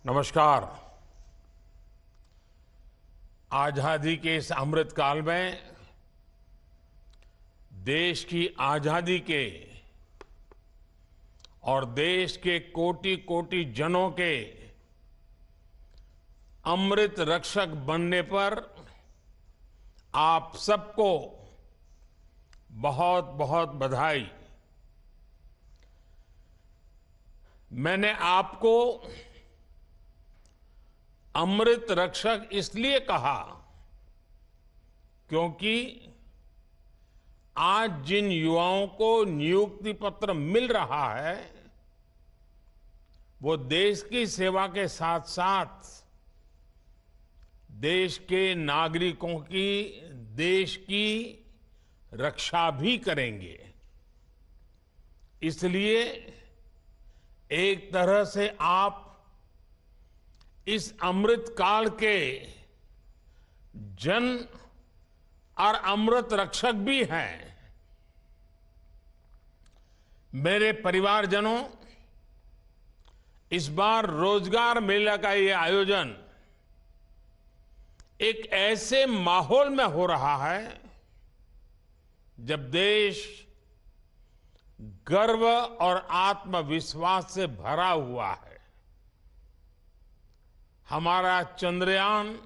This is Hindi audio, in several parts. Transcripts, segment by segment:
नमस्कार। आजादी के इस अमृत काल में देश की आजादी के और देश के कोटि कोटि जनों के अमृत रक्षक बनने पर आप सबको बहुत बहुत बधाई। मैंने आपको अमृत रक्षक इसलिए कहा क्योंकि आज जिन युवाओं को नियुक्ति पत्र मिल रहा है वो देश की सेवा के साथ साथ देश के नागरिकों की, देश की रक्षा भी करेंगे। इसलिए एक तरह से आप इस अमृत काल के जन और अमृत रक्षक भी हैं। मेरे परिवारजनों, इस बार रोजगार मेला का ये आयोजन एक ऐसे माहौल में हो रहा है जब देश गर्व और आत्मविश्वास से भरा हुआ है। हमारा चंद्रयान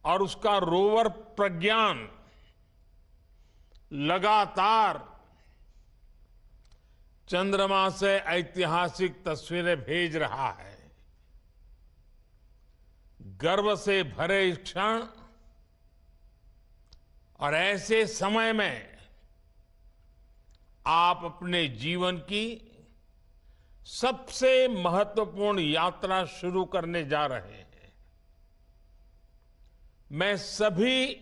और उसका रोवर प्रज्ञान लगातार चंद्रमा से ऐतिहासिक तस्वीरें भेज रहा है। गर्व से भरे इस क्षण और ऐसे समय में आप अपने जीवन की सबसे महत्वपूर्ण यात्रा शुरू करने जा रहे हैं। मैं सभी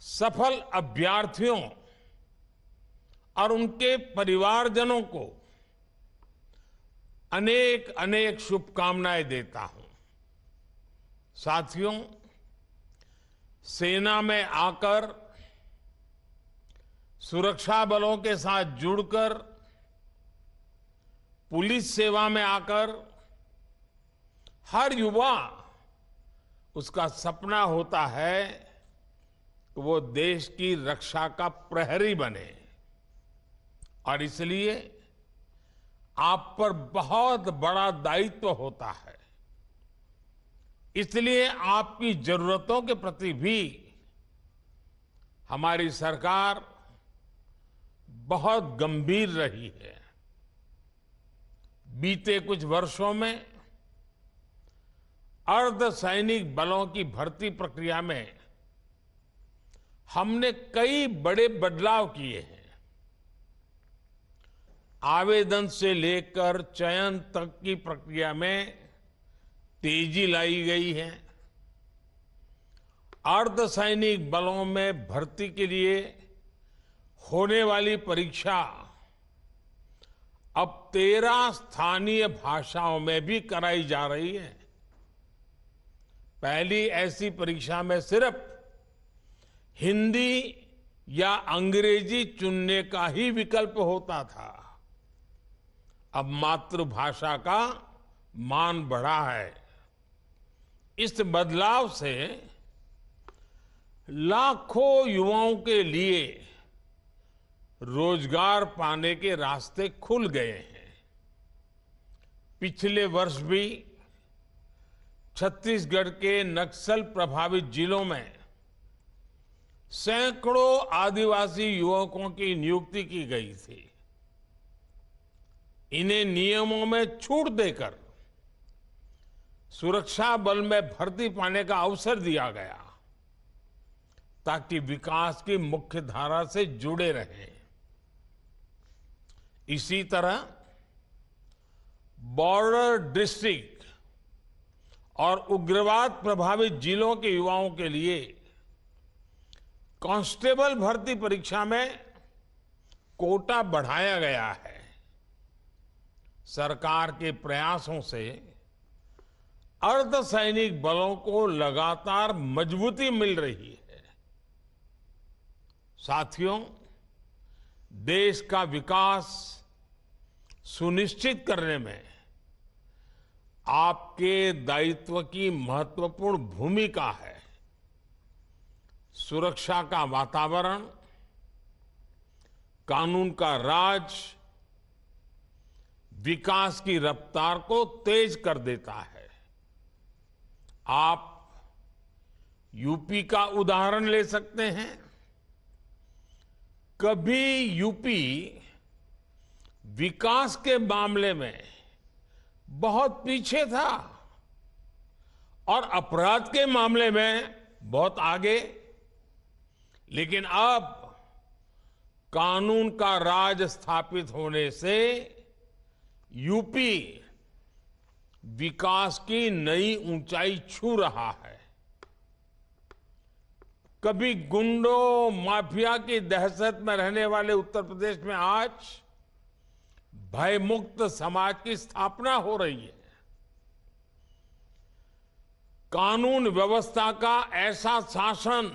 सफल अभ्यर्थियों और उनके परिवारजनों को अनेक अनेक शुभकामनाएं देता हूं। साथियों, सेना में आकर सुरक्षा बलों के साथ जुड़कर पुलिस सेवा में आकर हर युवा उसका सपना होता है कि वो देश की रक्षा का प्रहरी बने। और इसलिए आप पर बहुत बड़ा दायित्व होता है। इसलिए आपकी जरूरतों के प्रति भी हमारी सरकार बहुत गंभीर रही है। बीते कुछ वर्षों में अर्धसैनिक बलों की भर्ती प्रक्रिया में हमने कई बड़े बदलाव किए हैं। आवेदन से लेकर चयन तक की प्रक्रिया में तेजी लाई गई है। अर्धसैनिक बलों में भर्ती के लिए होने वाली परीक्षा अब 13 स्थानीय भाषाओं में भी कराई जा रही है। पहली ऐसी परीक्षा में सिर्फ हिंदी या अंग्रेजी चुनने का ही विकल्प होता था। अब मातृभाषा का मान बढ़ा है। इस बदलाव से लाखों युवाओं के लिए रोजगार पाने के रास्ते खुल गए हैं। पिछले वर्ष भी छत्तीसगढ़ के नक्सल प्रभावित जिलों में सैकड़ों आदिवासी युवकों की नियुक्ति की गई थी। इन्हें नियमों में छूट देकर सुरक्षा बल में भर्ती पाने का अवसर दिया गया ताकि विकास की मुख्य धारा से जुड़े रहें। इसी तरह बॉर्डर डिस्ट्रिक्ट और उग्रवाद प्रभावित जिलों के युवाओं के लिए कांस्टेबल भर्ती परीक्षा में कोटा बढ़ाया गया है। सरकार के प्रयासों से अर्धसैनिक बलों को लगातार मजबूती मिल रही है। साथियों, देश का विकास सुनिश्चित करने में आपके दायित्व की महत्वपूर्ण भूमिका है। सुरक्षा का वातावरण, कानून का राज विकास की रफ्तार को तेज कर देता है। आप यूपी का उदाहरण ले सकते हैं। कभी यूपी विकास के मामले में बहुत पीछे था और अपराध के मामले में बहुत आगे, लेकिन अब कानून का राज स्थापित होने से यूपी विकास की नई ऊंचाई छू रहा है। कभी गुंडों माफिया की दहशत में रहने वाले उत्तर प्रदेश में आज भयमुक्त समाज की स्थापना हो रही है। कानून व्यवस्था का ऐसा शासन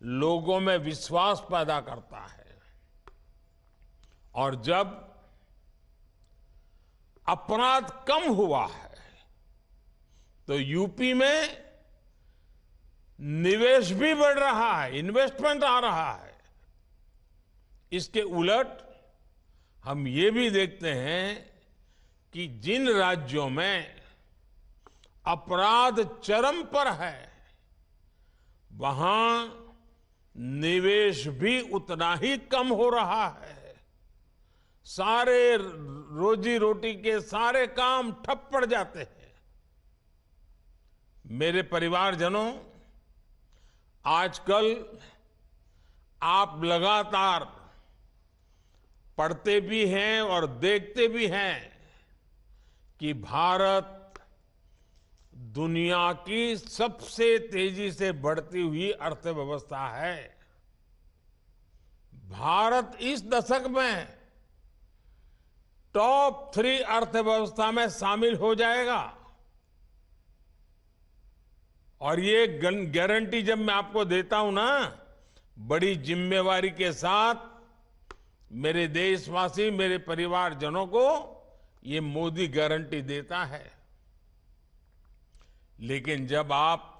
लोगों में विश्वास पैदा करता है और जब अपराध कम हुआ है तो यूपी में निवेश भी बढ़ रहा है, इन्वेस्टमेंट आ रहा है। इसके उलट हम ये भी देखते हैं कि जिन राज्यों में अपराध चरम पर है वहां निवेश भी उतना ही कम हो रहा है। सारे रोजी रोटी के सारे काम ठप पड़ जाते हैं। मेरे परिवारजनों, आजकल आप लगातार पढ़ते भी हैं और देखते भी हैं कि भारत दुनिया की सबसे तेजी से बढ़ती हुई अर्थव्यवस्था है। भारत इस दशक में टॉप 3 अर्थव्यवस्था में शामिल हो जाएगा और ये गारंटी जब मैं आपको देता हूं ना, बड़ी जिम्मेवारी के साथ मेरे देशवासी, मेरे परिवारजनों को ये मोदी गारंटी देता है। लेकिन जब आप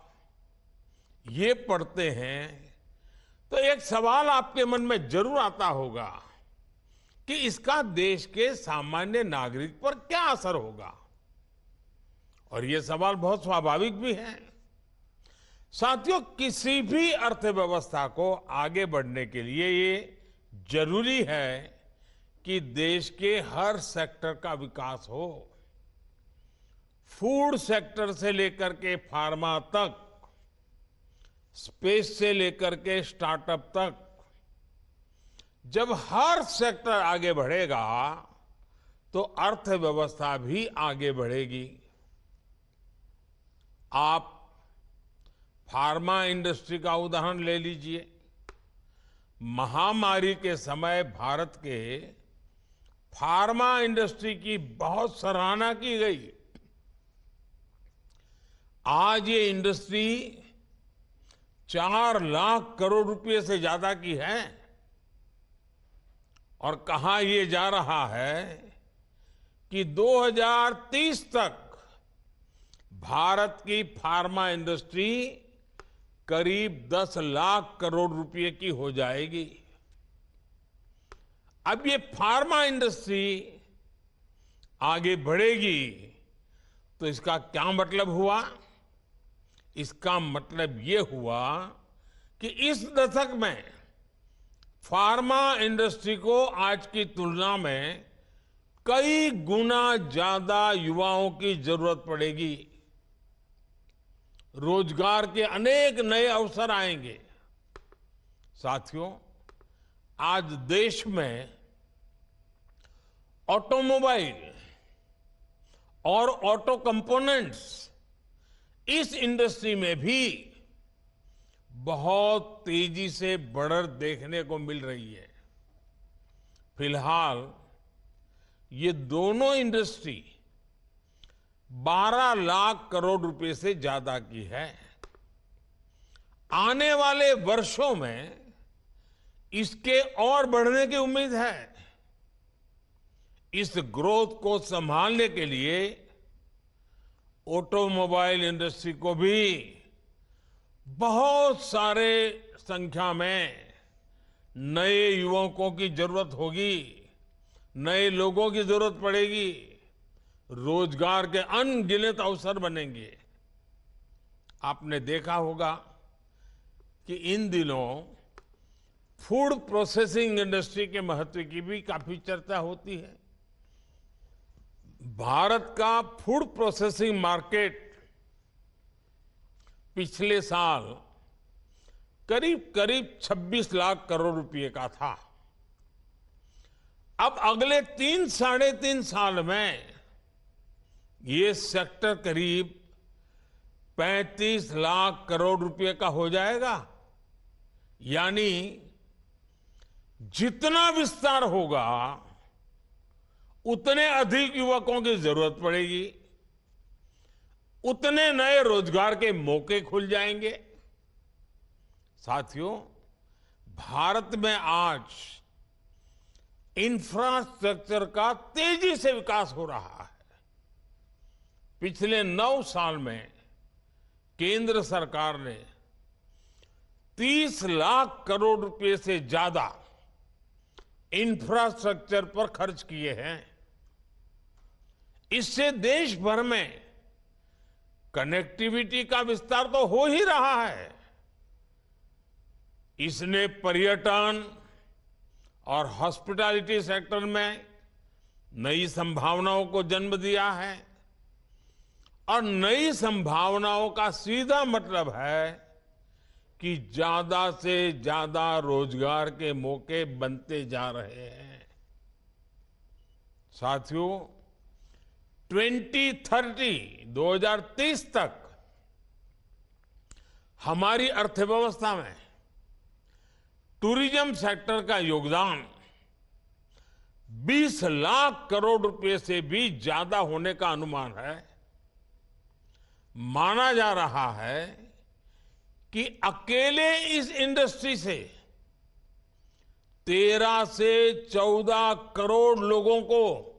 ये पढ़ते हैं तो एक सवाल आपके मन में जरूर आता होगा कि इसका देश के सामान्य नागरिक पर क्या असर होगा, और ये सवाल बहुत स्वाभाविक भी है। साथियों, किसी भी अर्थव्यवस्था को आगे बढ़ने के लिए ये जरूरी है कि देश के हर सेक्टर का विकास हो। फूड सेक्टर से लेकर के फार्मा तक, स्पेस से लेकर के स्टार्टअप तक, जब हर सेक्टर आगे बढ़ेगा तो अर्थव्यवस्था भी आगे बढ़ेगी। आप फार्मा इंडस्ट्री का उदाहरण ले लीजिए। महामारी के समय भारत के फार्मा इंडस्ट्री की बहुत सराहना की गई। आज ये इंडस्ट्री 4 लाख करोड़ रुपए से ज्यादा की है और कहा यह जा रहा है कि 2030 तक भारत की फार्मा इंडस्ट्री करीब 10 लाख करोड़ रुपए की हो जाएगी। अब ये फार्मा इंडस्ट्री आगे बढ़ेगी तो इसका क्या मतलब हुआ? इसका मतलब ये हुआ कि इस दशक में फार्मा इंडस्ट्री को आज की तुलना में कई गुना ज्यादा युवाओं की जरूरत पड़ेगी। रोजगार के अनेक नए अवसर आएंगे। साथियों, आज देश में ऑटोमोबाइल और ऑटो कंपोनेंट्स, इस इंडस्ट्री में भी बहुत तेजी से बढ़त देखने को मिल रही है। फिलहाल ये दोनों इंडस्ट्री 12 लाख करोड़ रुपए से ज्यादा की है। आने वाले वर्षों में इसके और बढ़ने की उम्मीद है। इस ग्रोथ को संभालने के लिए ऑटोमोबाइल इंडस्ट्री को भी बहुत सारे संख्या में नए युवकों की जरूरत होगी, नए लोगों की जरूरत पड़ेगी, रोजगार के अनगिनत अवसर बनेंगे। आपने देखा होगा कि इन दिनों फूड प्रोसेसिंग इंडस्ट्री के महत्व की भी काफी चर्चा होती है। भारत का फूड प्रोसेसिंग मार्केट पिछले साल करीब करीब 26 लाख करोड़ रुपए का था। अब अगले 3-3.5 साल में ये सेक्टर करीब 35 लाख करोड़ रुपए का हो जाएगा। यानी जितना विस्तार होगा उतने अधिक युवकों की जरूरत पड़ेगी, उतने नए रोजगार के मौके खुल जाएंगे। साथियों, भारत में आज इंफ्रास्ट्रक्चर का तेजी से विकास हो रहा है। पिछले 9 साल में केंद्र सरकार ने 30 लाख करोड़ रुपए से ज्यादा इंफ्रास्ट्रक्चर पर खर्च किए हैं। इससे देश भर में कनेक्टिविटी का विस्तार तो हो ही रहा है। इसने पर्यटन और हॉस्पिटैलिटी सेक्टर में नई संभावनाओं को जन्म दिया है और नई संभावनाओं का सीधा मतलब है कि ज्यादा से ज्यादा रोजगार के मौके बनते जा रहे हैं। साथियों, 2030 तक हमारी अर्थव्यवस्था में टूरिज्म सेक्टर का योगदान 20 लाख करोड़ रुपए से भी ज्यादा होने का अनुमान है। माना जा रहा है कि अकेले इस इंडस्ट्री से 13 से 14 करोड़ लोगों को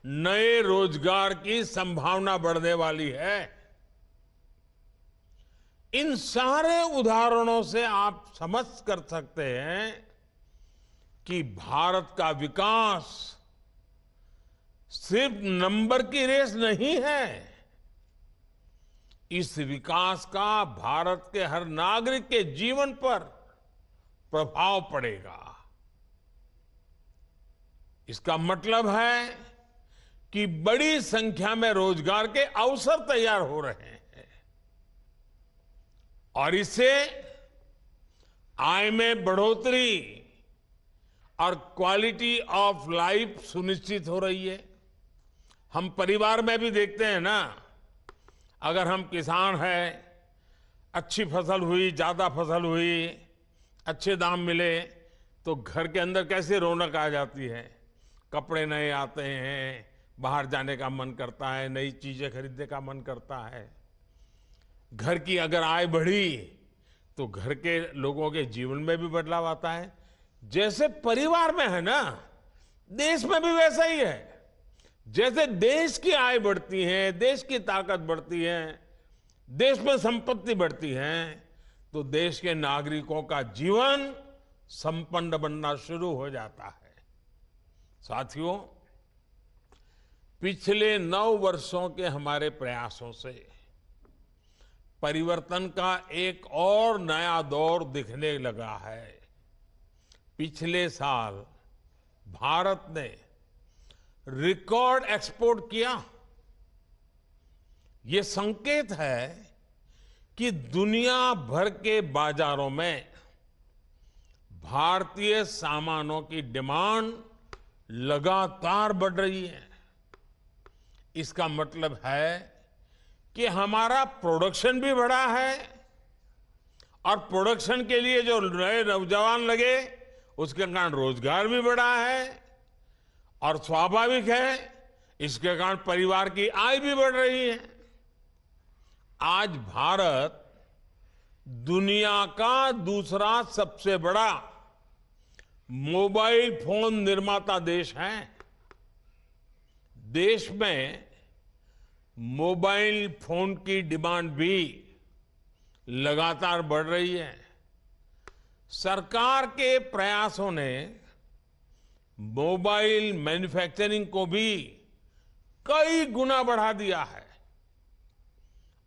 नए रोजगार की संभावना बढ़ने वाली है। इन सारे उदाहरणों से आप समझ कर सकते हैं कि भारत का विकास सिर्फ नंबर की रेस नहीं है। इस विकास का भारत के हर नागरिक के जीवन पर प्रभाव पड़ेगा। इसका मतलब है कि बड़ी संख्या में रोजगार के अवसर तैयार हो रहे हैं और इससे आय में बढ़ोतरी और क्वालिटी ऑफ लाइफ सुनिश्चित हो रही है। हम परिवार में भी देखते हैं ना, अगर हम किसान हैं, अच्छी फसल हुई, ज्यादा फसल हुई, अच्छे दाम मिले तो घर के अंदर कैसे रौनक आ जाती है। कपड़े नए आते हैं, बाहर जाने का मन करता है, नई चीजें खरीदने का मन करता है। घर की अगर आय बढ़ी तो घर के लोगों के जीवन में भी बदलाव आता है। जैसे परिवार में है ना, देश में भी वैसा ही है। जैसे देश की आय बढ़ती है, देश की ताकत बढ़ती है, देश में संपत्ति बढ़ती है, तो देश के नागरिकों का जीवन संपन्न बनना शुरू हो जाता है। साथियों, पिछले 9 वर्षों के हमारे प्रयासों से परिवर्तन का एक और नया दौर दिखने लगा है। पिछले साल भारत ने रिकॉर्ड एक्सपोर्ट किया। ये संकेत है कि दुनिया भर के बाजारों में भारतीय सामानों की डिमांड लगातार बढ़ रही है। इसका मतलब है कि हमारा प्रोडक्शन भी बढ़ा है और प्रोडक्शन के लिए जो नए नौजवान लगे उसके कारण रोजगार भी बढ़ा है और स्वाभाविक है इसके कारण परिवार की आय भी बढ़ रही है। आज भारत दुनिया का दूसरा सबसे बड़ा मोबाइल फोन निर्माता देश है। देश में मोबाइल फोन की डिमांड भी लगातार बढ़ रही है। सरकार के प्रयासों ने मोबाइल मैन्युफैक्चरिंग को भी कई गुना बढ़ा दिया है।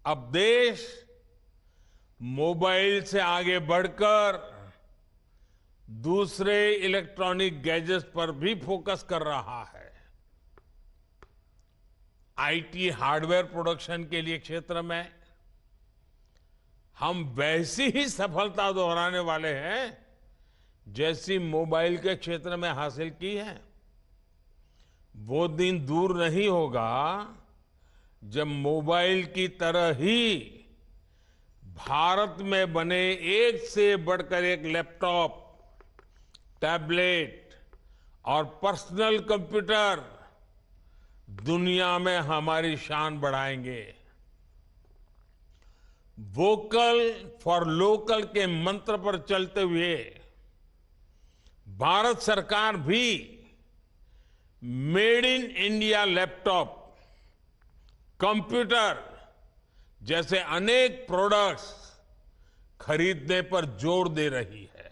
अब देश मोबाइल से आगे बढ़कर दूसरे इलेक्ट्रॉनिक गैजेट्स पर भी फोकस कर रहा है। आईटी हार्डवेयर प्रोडक्शन के लिए क्षेत्र में हम वैसी ही सफलता दोहराने वाले हैं जैसी मोबाइल के क्षेत्र में हासिल की है। वो दिन दूर नहीं होगा जब मोबाइल की तरह ही भारत में बने एक से बढ़कर एक लैपटॉप, टैबलेट और पर्सनल कंप्यूटर दुनिया में हमारी शान बढ़ाएंगे। वोकल फॉर लोकल के मंत्र पर चलते हुए भारत सरकार भी made in India laptop, computer जैसे अनेक प्रोडक्ट्स खरीदने पर जोर दे रही है।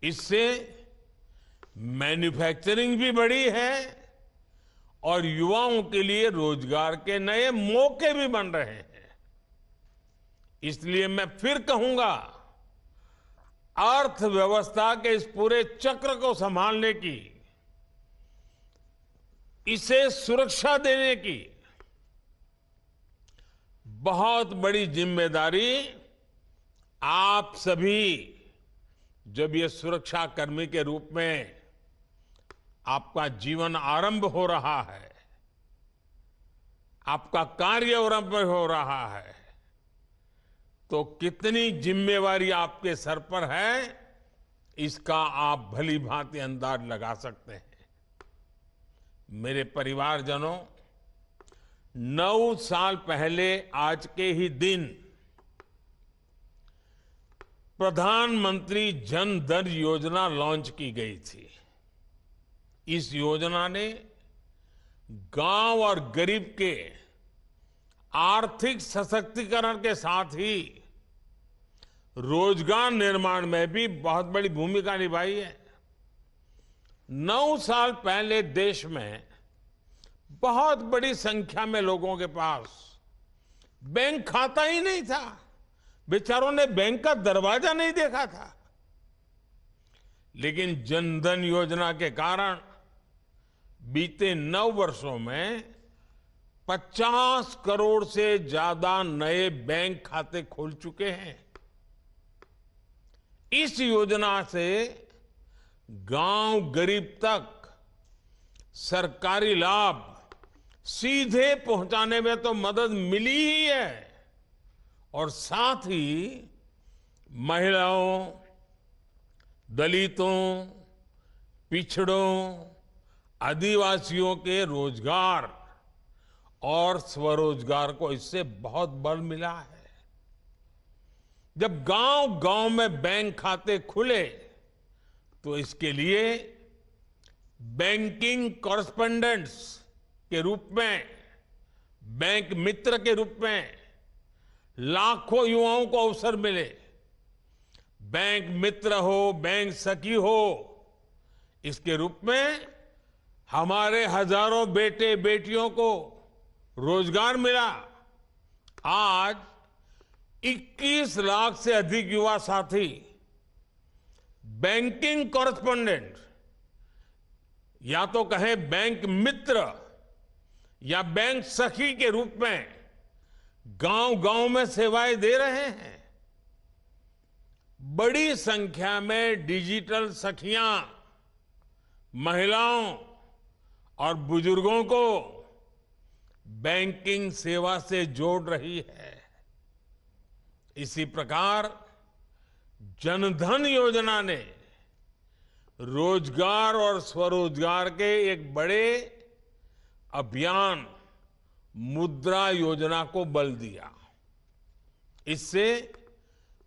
इससे मैन्युफैक्चरिंग भी बढ़ी है और युवाओं के लिए रोजगार के नए मौके भी बन रहे हैं। इसलिए मैं फिर कहूंगा, अर्थव्यवस्था के इस पूरे चक्र को संभालने की, इसे सुरक्षा देने की बहुत बड़ी जिम्मेदारी आप सभी, जब ये सुरक्षा कर्मी के रूप में आपका जीवन आरंभ हो रहा है, आपका कार्य आरंभ हो रहा है, तो कितनी जिम्मेवारी आपके सर पर है, इसका आप भली भांति अंदाज लगा सकते हैं। मेरे परिवारजनों, 9 साल पहले आज के ही दिन प्रधानमंत्री जन धन योजना लॉन्च की गई थी। इस योजना ने गांव और गरीब के आर्थिक सशक्तिकरण के साथ ही रोजगार निर्माण में भी बहुत बड़ी भूमिका निभाई है। 9 साल पहले देश में बहुत बड़ी संख्या में लोगों के पास बैंक खाता ही नहीं था। बेचारों ने बैंक का दरवाजा नहीं देखा था। लेकिन जनधन योजना के कारण बीते 9 वर्षों में 50 करोड़ से ज्यादा नए बैंक खाते खोल चुके हैं। इस योजना से गांव गरीब तक सरकारी लाभ सीधे पहुंचाने में तो मदद मिली ही है, और साथ ही महिलाओं, दलितों, पिछड़ों, आदिवासियों के रोजगार और स्वरोजगार को इससे बहुत बल मिला है। जब गांव-गांव में बैंक खाते खुले तो इसके लिए बैंकिंग कॉरेस्पोंडेंट्स के रूप में, बैंक मित्र के रूप में लाखों युवाओं को अवसर मिले। बैंक मित्र हो, बैंक सखी हो, इसके रूप में हमारे हजारों बेटे बेटियों को रोजगार मिला। आज 21 लाख से अधिक युवा साथी बैंकिंग कॉरेस्पोंडेंट, या तो कहें बैंक मित्र या बैंक सखी के रूप में गांव-गांव में सेवाएं दे रहे हैं। बड़ी संख्या में डिजिटल सखियां महिलाओं और बुजुर्गों को बैंकिंग सेवा से जोड़ रही है। इसी प्रकार जनधन योजना ने रोजगार और स्वरोजगार के एक बड़े अभियान मुद्रा योजना को बल दिया। इससे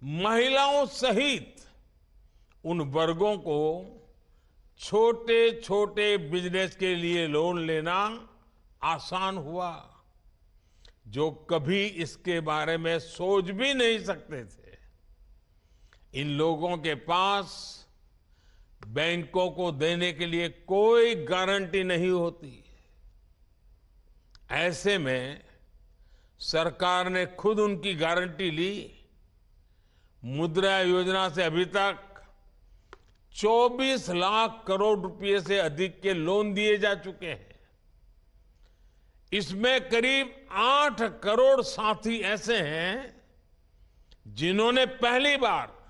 महिलाओं सहित उन वर्गों को छोटे छोटे बिजनेस के लिए लोन लेना आसान हुआ। जो कभी इसके बारे में सोच भी नहीं सकते थे। इन लोगों के पास बैंकों को देने के लिए कोई गारंटी नहीं होती। ऐसे में सरकार ने खुद उनकी गारंटी ली। मुद्रा योजना से अभी तक 24 लाख करोड़ रुपए से अधिक के लोन दिए जा चुके हैं। इसमें करीब 8 करोड़ साथी ऐसे हैं जिन्होंने पहली बार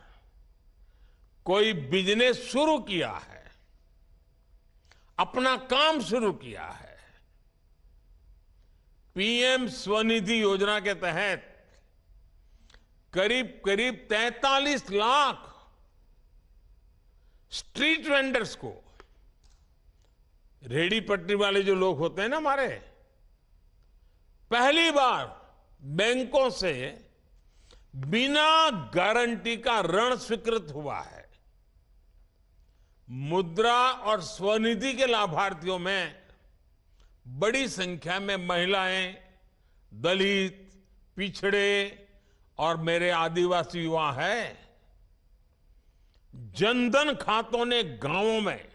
कोई बिजनेस शुरू किया है, अपना काम शुरू किया है। पीएम स्वनिधि योजना के तहत करीब करीब 43 लाख स्ट्रीट वेंडर्स को, रेहड़ी पटरी वाले जो लोग होते हैं ना हमारे, पहली बार बैंकों से बिना गारंटी का ऋण स्वीकृत हुआ है। मुद्रा और स्वनिधि के लाभार्थियों में बड़ी संख्या में महिलाएं, दलित, पिछड़े और मेरे आदिवासी युवा हैं। जनधन खातों ने गांवों में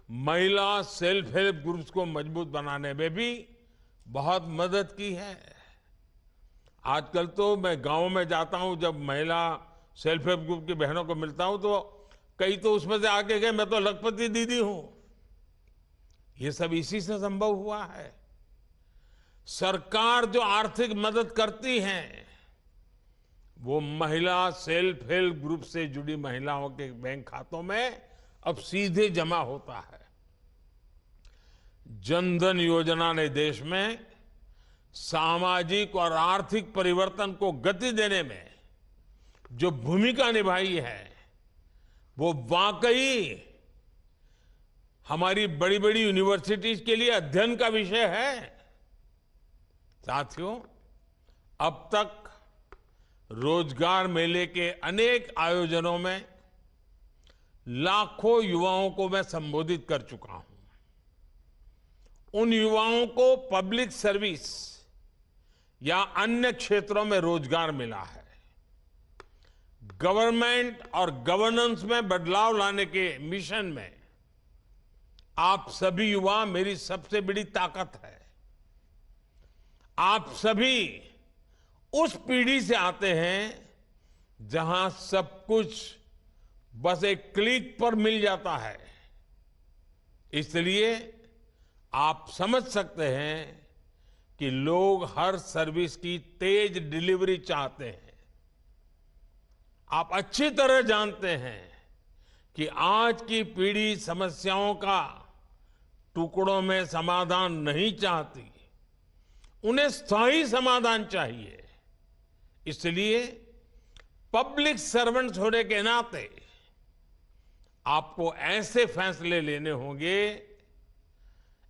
महिला सेल्फ हेल्प ग्रुप्स को मजबूत बनाने में भी बहुत मदद की है। आजकल तो मैं गांव में जाता हूं, जब महिला सेल्फ हेल्प ग्रुप की बहनों को मिलता हूं तो कई तो उसमें से आके गए मैं तो लखपति दीदी हूं। ये सब इसी से संभव हुआ है। सरकार जो आर्थिक मदद करती है वो महिला सेल्फ हेल्प ग्रुप से जुड़ी महिलाओं के बैंक खातों में अब सीधे जमा होता है। जनधन योजना ने देश में सामाजिक और आर्थिक परिवर्तन को गति देने में जो भूमिका निभाई है वो वाकई हमारी बड़ी बड़ी यूनिवर्सिटीज के लिए अध्ययन का विषय है। साथियों, अब तक रोजगार मेले के अनेक आयोजनों में लाखों युवाओं को मैं संबोधित कर चुका हूं। उन युवाओं को पब्लिक सर्विस या अन्य क्षेत्रों में रोजगार मिला है। गवर्नमेंट और गवर्नेंस में बदलाव लाने के मिशन में आप सभी युवा मेरी सबसे बड़ी ताकत है। आप सभी उस पीढ़ी से आते हैं जहां सब कुछ बस एक क्लिक पर मिल जाता है। इसलिए आप समझ सकते हैं कि लोग हर सर्विस की तेज डिलीवरी चाहते हैं। आप अच्छी तरह जानते हैं कि आज की पीढ़ी समस्याओं का टुकड़ों में समाधान नहीं चाहती, उन्हें स्थायी समाधान चाहिए। इसलिए पब्लिक सर्वेंट्स होने के नाते आपको ऐसे फैसले लेने होंगे,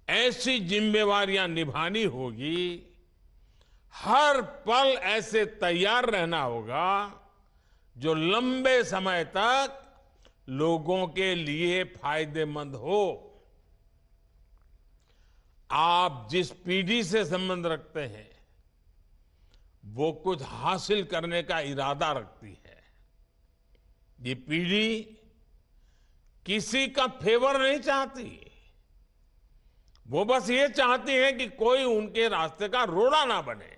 ऐसी जिम्मेवारियां निभानी होगी, हर पल ऐसे तैयार रहना होगा जो लंबे समय तक लोगों के लिए फायदेमंद हो। आप जिस पीढ़ी से संबंध रखते हैं वो कुछ हासिल करने का इरादा रखती है। ये पीढ़ी किसी का फेवर नहीं चाहती, वो बस ये चाहती है कि कोई उनके रास्ते का रोड़ा ना बने।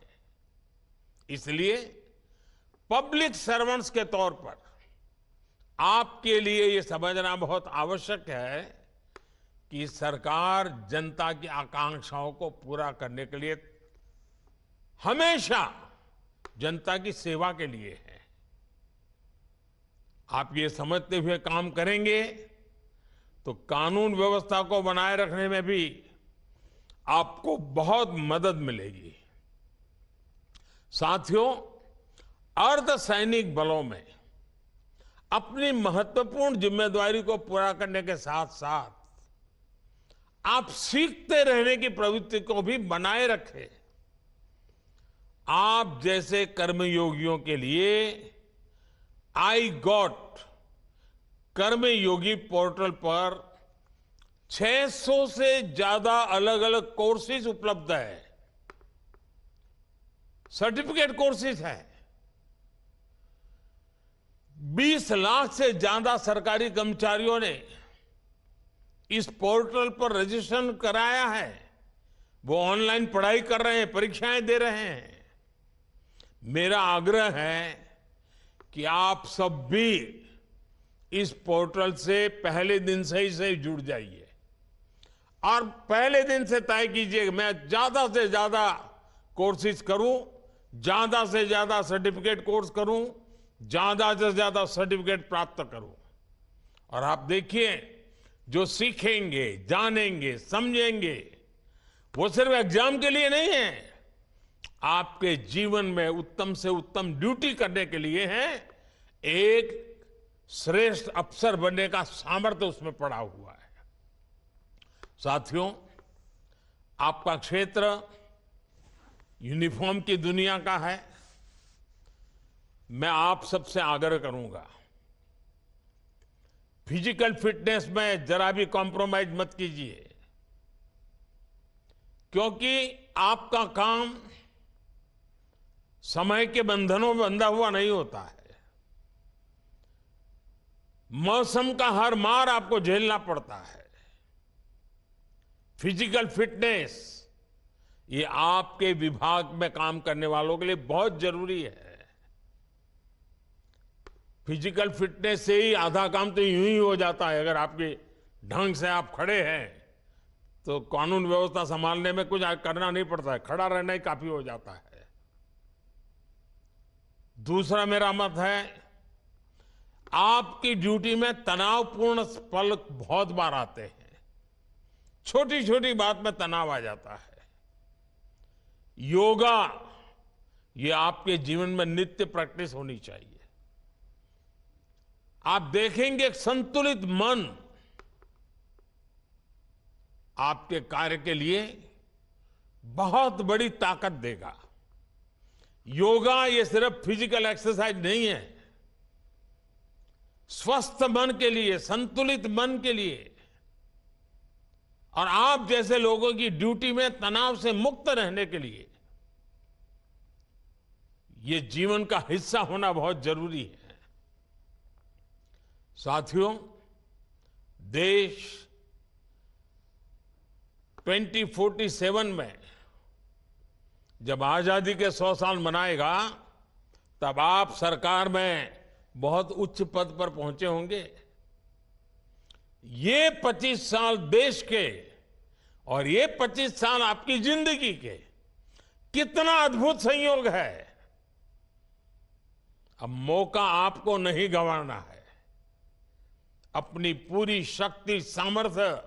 इसलिए पब्लिक सर्वेंट्स के तौर पर आपके लिए ये समझना बहुत आवश्यक है कि सरकार जनता की आकांक्षाओं को पूरा करने के लिए हमेशा जनता की सेवा के लिए है। आप ये समझते हुए काम करेंगे तो कानून व्यवस्था को बनाए रखने में भी आपको बहुत मदद मिलेगी। साथियों, अर्धसैनिक बलों में अपनी महत्वपूर्ण जिम्मेदारी को पूरा करने के साथ साथ आप सीखते रहने की प्रवृत्ति को भी बनाए रखें। आप जैसे कर्मयोगियों के लिए आई गॉट कर्मयोगी पोर्टल पर 600 से ज्यादा अलग अलग कोर्सेज उपलब्ध है। सर्टिफिकेट कोर्सेज हैं। 20 लाख से ज्यादा सरकारी कर्मचारियों ने इस पोर्टल पर रजिस्ट्रेशन कराया है। वो ऑनलाइन पढ़ाई कर रहे हैं, परीक्षाएं दे रहे हैं। मेरा आग्रह है कि आप सब भी इस पोर्टल से पहले दिन से ही जुड़ जाइए और पहले दिन से तय कीजिए मैं ज्यादा से ज्यादा कोर्सेज करूं, ज्यादा से ज्यादा सर्टिफिकेट कोर्स करूं, ज्यादा से ज्यादा सर्टिफिकेट प्राप्त करूं। और आप देखिए, जो सीखेंगे, जानेंगे, समझेंगे, वो सिर्फ एग्जाम के लिए नहीं है, आपके जीवन में उत्तम से उत्तम ड्यूटी करने के लिए है। एक श्रेष्ठ अफसर बनने का सामर्थ्य उसमें पड़ा हुआ है। साथियों, आपका क्षेत्र यूनिफॉर्म की दुनिया का है। मैं आप सबसे आग्रह करूंगा, फिजिकल फिटनेस में जरा भी कॉम्प्रोमाइज मत कीजिए, क्योंकि आपका काम समय के बंधनों में बंधा हुआ नहीं होता है। मौसम का हर मार आपको झेलना पड़ता है। फिजिकल फिटनेस ये आपके विभाग में काम करने वालों के लिए बहुत जरूरी है। फिजिकल फिटनेस से ही आधा काम तो यूं ही हो जाता है। अगर आपके ढंग से आप खड़े हैं तो कानून व्यवस्था संभालने में कुछ करना नहीं पड़ता है, खड़ा रहना ही काफी हो जाता है। दूसरा मेरा मत है, आपकी ड्यूटी में तनावपूर्ण पल बहुत बार आते हैं। छोटी छोटी बात में तनाव आ जाता है। योगा ये आपके जीवन में नित्य प्रैक्टिस होनी चाहिए। आप देखेंगे एक संतुलित मन आपके कार्य के लिए बहुत बड़ी ताकत देगा। योगा ये सिर्फ फिजिकल एक्सरसाइज नहीं है। स्वस्थ मन के लिए, संतुलित मन के लिए और आप जैसे लोगों की ड्यूटी में तनाव से मुक्त रहने के लिए ये जीवन का हिस्सा होना बहुत जरूरी है। साथियों, देश 2047 में जब आजादी के 100 साल मनाएगा, तब आप सरकार में बहुत उच्च पद पर पहुंचे होंगे। ये 25 साल देश के और ये 25 साल आपकी जिंदगी के कितना अद्भुत संयोग है। अब मौका आपको नहीं गंवाना है। अपनी पूरी शक्ति, सामर्थ्य,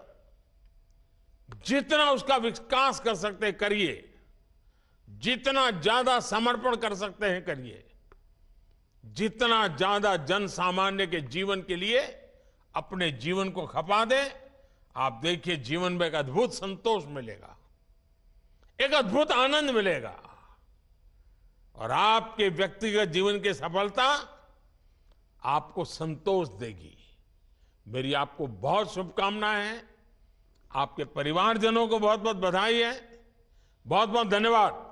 जितना उसका विकास कर सकते हैं करिए, जितना ज्यादा समर्पण कर सकते हैं करिए, जितना ज्यादा जन सामान्य के जीवन के लिए अपने जीवन को खपा दें। आप देखिए, जीवन में एक अद्भुत संतोष मिलेगा, एक अद्भुत आनंद मिलेगा और आपके व्यक्तिगत जीवन की सफलता आपको संतोष देगी। मेरी आपको बहुत शुभकामनाएं हैं। आपके परिवारजनों को बहुत बहुत बधाई है। बहुत बहुत धन्यवाद।